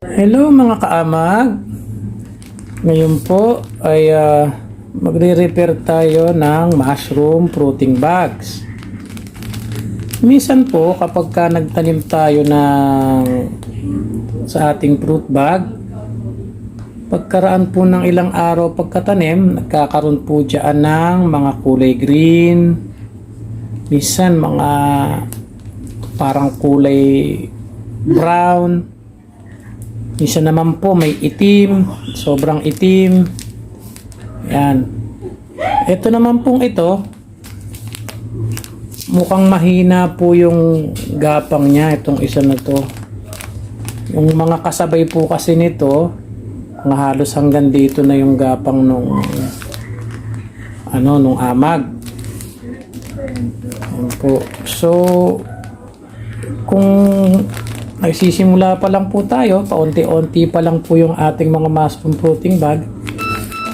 Hello mga kaamag. Ngayon po ay magre-repair tayo ng mushroom fruiting bags. Minsan po kapag nagtanim tayo sa ating fruit bag, pagkaraan po ng ilang araw pagkatanim, nagkakaroon po dyan ng mga kulay green, minsan mga parang kulay brown. Minsan naman po may itim, sobrang itim. Yan. Ito naman pong ito, mukhang mahina po yung gapang niya, itong isa na to. Yung mga kasabay po kasi nito, halos hanggang dito na yung gapang nung amag. Yan po. So, kung nagsisimula pa lang po tayo, paunti-unti pa lang po yung ating mga mushroom fruiting bag,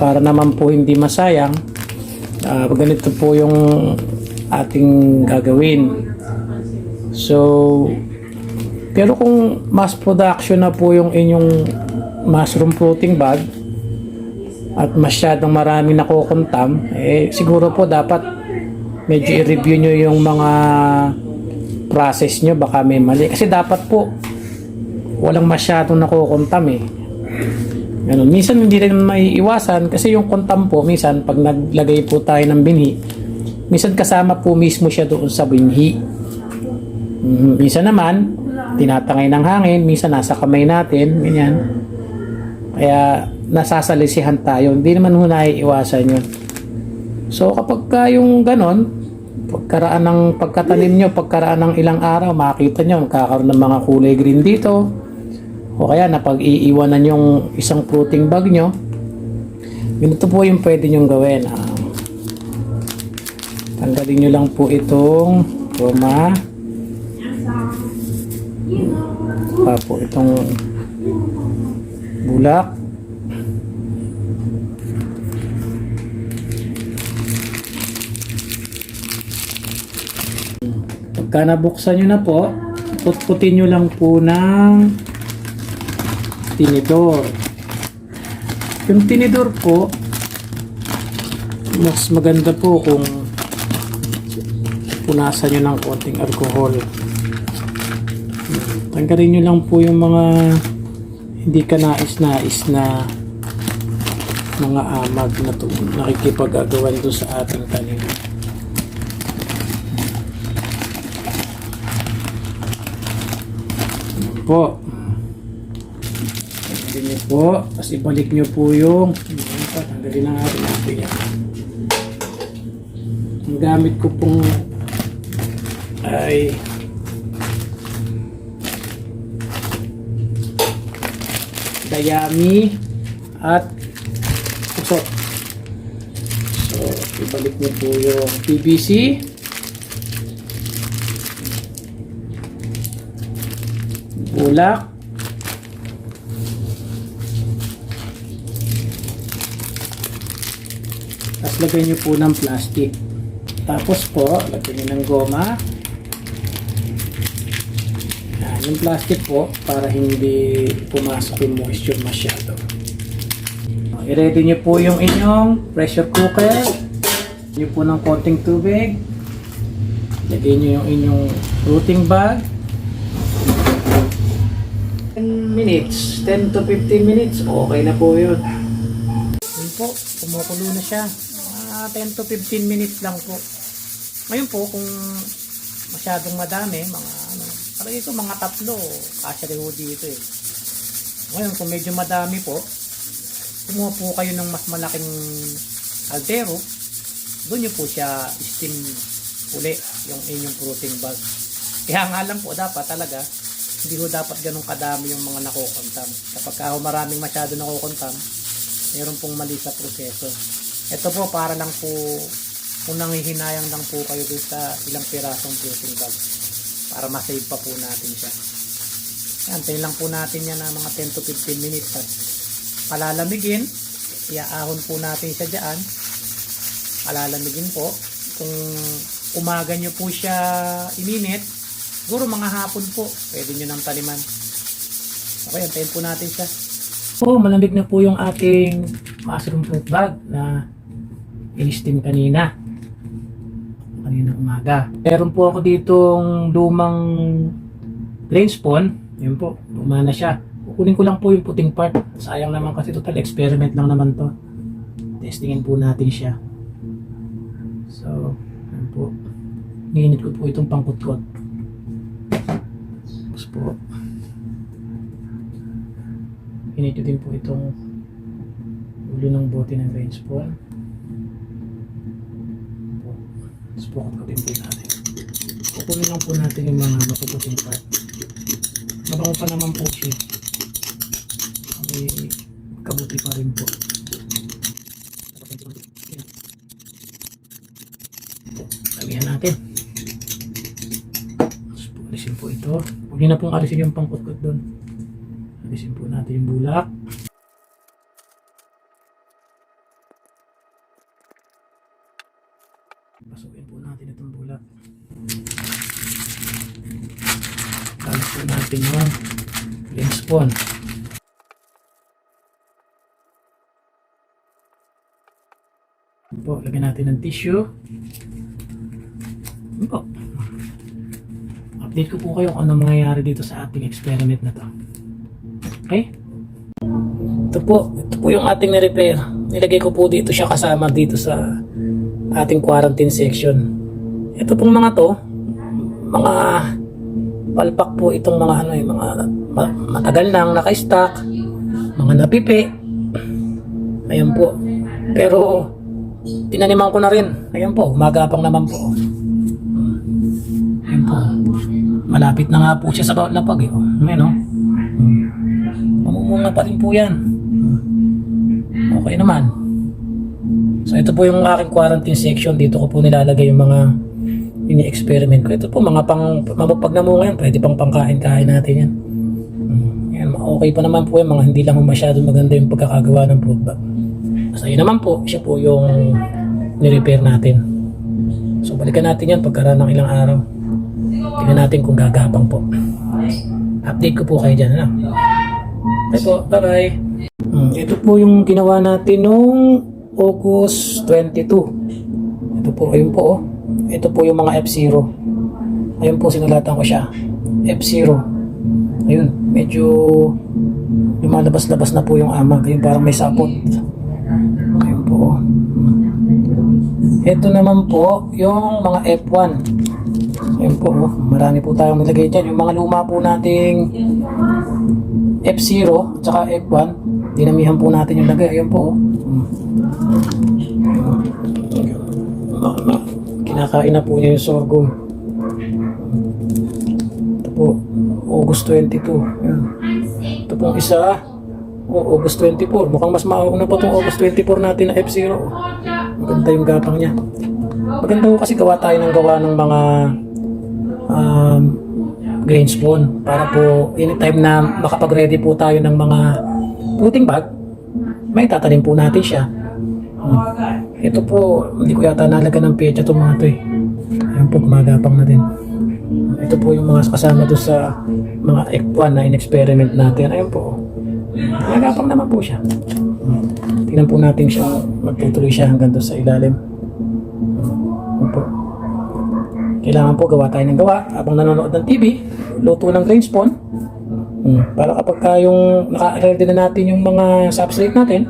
para naman po hindi masayang, ganito po yung ating gagawin. So, pero kung mass production na po yung inyong mushroom fruiting bag at masyadong maraming nakukuntam, siguro po dapat medyo i-review nyo yung mga process nyo, baka may mali. Kasi dapat po walang masyadong nakukuntam Ganun. Minsan hindi rin may iwasan kasi yung kuntam po, minsan pag naglagay po tayo ng binhi, minsan kasama po mismo siya doon sa binhi. Minsan naman tinatangay ng hangin, minsan nasa kamay natin, ganyan. Kaya nasasalisihan tayo, hindi naman naiiwasan yun. So kapag yung ganon, pagkaraan ng pagkatanim nyo, pagkaraan ng ilang araw, makikita nyo magkakaroon ng mga kulay green dito, o kaya napag-iiwanan yung isang fruiting bag nyo. Ganito po yung pwede nyong gawin. Tanggalin nyo lang po itong goma, po itong bulak. Pagka nabuksan nyo na po, putputin nyo lang po ng tinidor. Yung tinidor po, mas maganda po kung punasan nyo ng konting alcohol. Tanggalin nyo lang po yung mga hindi ka nais-nais na mga amag na nakikipag-agawan doon sa ating tanim. Po. Tanggalin nyo po. Tapos ibalik nyo po yung tanggalin na natin yan. Ang gamit ko pong ay dayami at pusot. So, ibalik nyo po yung PVC. Bulak. Tapos lagay nyo po ng plastic. Tapos po, lagyan nyo ng goma. Yan, yung plastic po para hindi pumasok yung moisture masyado. I-ready nyo po yung inyong pressure cooker. Lagyan nyo po ng konting tubig. Lagyan nyo yung inyong fruiting bag. 10 minutes, 10 to 15 minutes, okay na po yun. Yun po, kumukulo na siya. 10 to 15 minutes lang po. Ngayon po, kung masyadong madami, parang ito mga tatlo, kasya rin po dito Ngayon, kung medyo madami po, kumuha po kayo ng mas malaking altero, doon nyo po siya steam uli, yung inyong fruiting bag. Kaya nga lang po, dapat talaga, hindi ho dapat ganun kadami yung mga nakukontam. Kapag maraming masyado nakukontam, mayroon pong mali sa proseso. Ito po para lang po, kung nanghihinayang lang po kayo doon sa ilang pirasong fruiting bag, para masave pa po natin siya. Yan, tayo lang po natin yan na mga 10 to 15 minutes. Palalamigin, iaahon po natin siya dyan. Palalamigin po. Kung umaga nyo po siya ininit, siguro mga hapon po, pwede nyo nang taliman. Okay, antayin po natin siya. Po, malamig na po yung ating mushroom fruit bag na in-steam kanina umaga. Meron po ako ditong lumang grain spawn. Yun po, luma na siya. Kukunin ko lang po yung puting part. Sayang naman kasi total experiment lang naman to. Testingin po natin siya. So, yun po. Ninit ko po itong pangkutkot. Tapos po, hinit ko din po itong ulo ng bote ng grain spawn. Tapos pukot ko din po natin. Kukunin lang po natin yung mga mapuputing part. Mabango pa naman po siya. May kabuti pa rin po. Lagyan natin. Tapos po, alisin po ito. Huwag nyo na pong alisin yung pangkutkot doon. Alisin po natin yung bulak. Pasukin po natin itong bulak. Kalis po natin yung grain spawn. Po, lagyan natin ng tissue. Po. Update ko po kayo kung ano mangyayari dito sa ating experiment na to. Okay? Ito po yung ating na-repair. Nilagay ko po dito siya kasama dito sa ating quarantine section. Ito pong mga to, mga palpak po itong mga ano, mga matagal nang naka-stock, mga napipi. Ayan po. Pero tinaniman ko na rin. Ayan po, magapang naman po. Ayan po. Malapit na nga po siya sa bawat lapag eh. Ayan o. Mamumunga pa rin po yan. Okay naman. So ito po yung aking quarantine section. Dito ko po nilalagay yung mga ini-experiment ko. Ito po mga mapapag na mo ngayon. Pwede pang pangkain-kain natin yan. Yan. Okay pa naman po yan. Mga hindi lang masyado maganda yung pagkakagawa ng fruit bag. So yun naman po. Siya po yung ni-repair natin. So balikan natin yan pagkaraan ng ilang araw. Tingnan natin kung gagapang po. Update ko po kayo dyan. Ano? Okay po. Bye-bye. Ito po yung ginawa natin noong August 22. Ito po, ayun po oh. Ito po yung mga F0. Ayun po, sinulatan ko siya. F0. Ayun, medyo lumalabas-labas na po yung amag. Ayun, parang may sapot. Ayun po oh. Ito naman po, yung mga F1. Ayun po oh. Marami po tayong nilagay dyan. Yung mga luma po nating F0 at saka F1, dinamihan po natin yung lagay. Ayun po oh. Kinakain na po niya yung sorghum. Ito po, August 22. Ayan. Ito pong isa, August 24. Mukhang mas mauna pa itong August 24 natin na F0. Maganda yung gapang niya. Maganda po kasi gawa tayo ng mga grain spawn para po anytime na makapag-ready po tayo ng mga fruiting bag, may tatanim po natin siya. Ito po, hindi ko yata nalagyan ng pecha itong mga ito eh. Ayan po, gumagapang na din. Ito po yung mga kasama doon sa mga F1 na in-experiment natin. Ayan po. Gumagapang naman po siya. Tingnan po natin siya. Magtutuloy siya hanggang doon sa ilalim. Ayan po. Kailangan po gawa tayo ng gawa habang nanonood ng TV. Luto ng grain spawn. Para kapag yung naka-ready na natin yung mga substrate natin,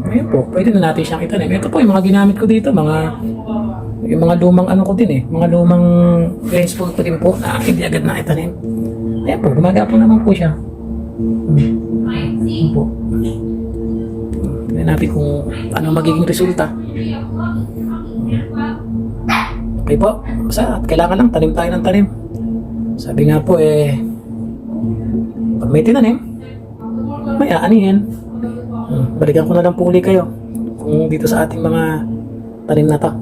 ayun po, pwede na natin siyang itanim. Ito po yung mga ginamit ko dito, yung mga lumang ano ko din eh, mga lumang grain spawn ko din po na hindi agad na itanim. Ayun po, gumagapang naman po siya. Ayun po. Tignan natin kung ano magiging resulta. Okay po, basta kailangan lang tanim tayo ng tanim. Sabi nga po eh, pag may tinanim, may aanihin. Balikan ko na lang po ulit kayo kung dito sa ating mga tanim na to.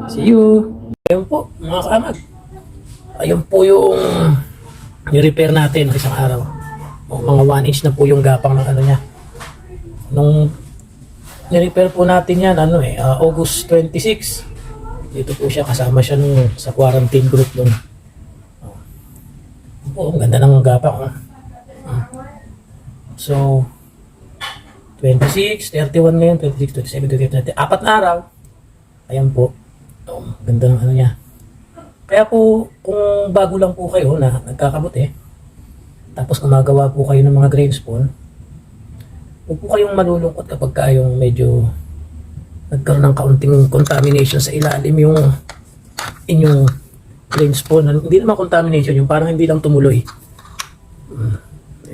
See you! Ayun po, mga kaamag. Ayun po yung i-repair natin isang araw. O, mga 1 inch na po yung gapang ng ano niya. Nung ni-repair po natin yan, August 26. Dito po siya, kasama siya nung sa quarantine group doon. Oh, ang ganda ng gapang. So, 26, 31 ngayon, 26, 27, 28, 29, 4 na araw. Ayan po. Ganda ng ano niya. Kaya po, kung bago lang po kayo na nagkakabuti, tapos gumagawa po kayo ng mga grain spawn, huwag po kayong malulungkot kapag kayong medyo nagkaroon ng kaunting contamination sa ilalim yung inyong grain spawn. Hindi naman contamination, yung parang hindi lang tumuloy.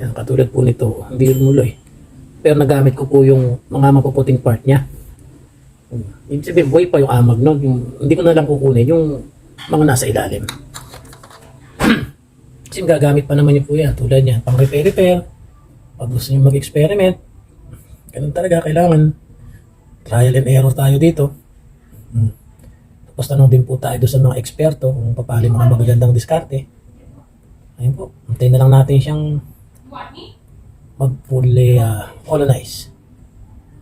Ayan, katulad po nito, hindi tumuloy. Pero nagamit ko po yung mga mapuputing part niya. Ibig sabihin, buhay pa yung amag nun. Hindi ko na lang kukunin yung mga nasa ilalim. Kasi gagamit pa naman niyo po yan. Tulad yan, pang repair. Pag gusto niyo mag-experiment, ganun talaga, kailangan trial and error tayo dito. Tapos tanong din po tayo doon sa mga eksperto kung paano mga magagandang diskarte. Ayun po, antayin na lang natin siyang mag-fully colonize.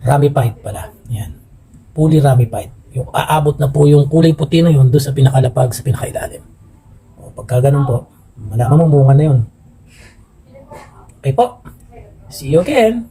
Ramified pala. Yan. Fully ramified. Yung aabot na po yung kulay puti na yun doon sa pinakalapag, sa pinakailalim. O, pagka ganun po, malaman mo bunga na yun. Okay po. See you again.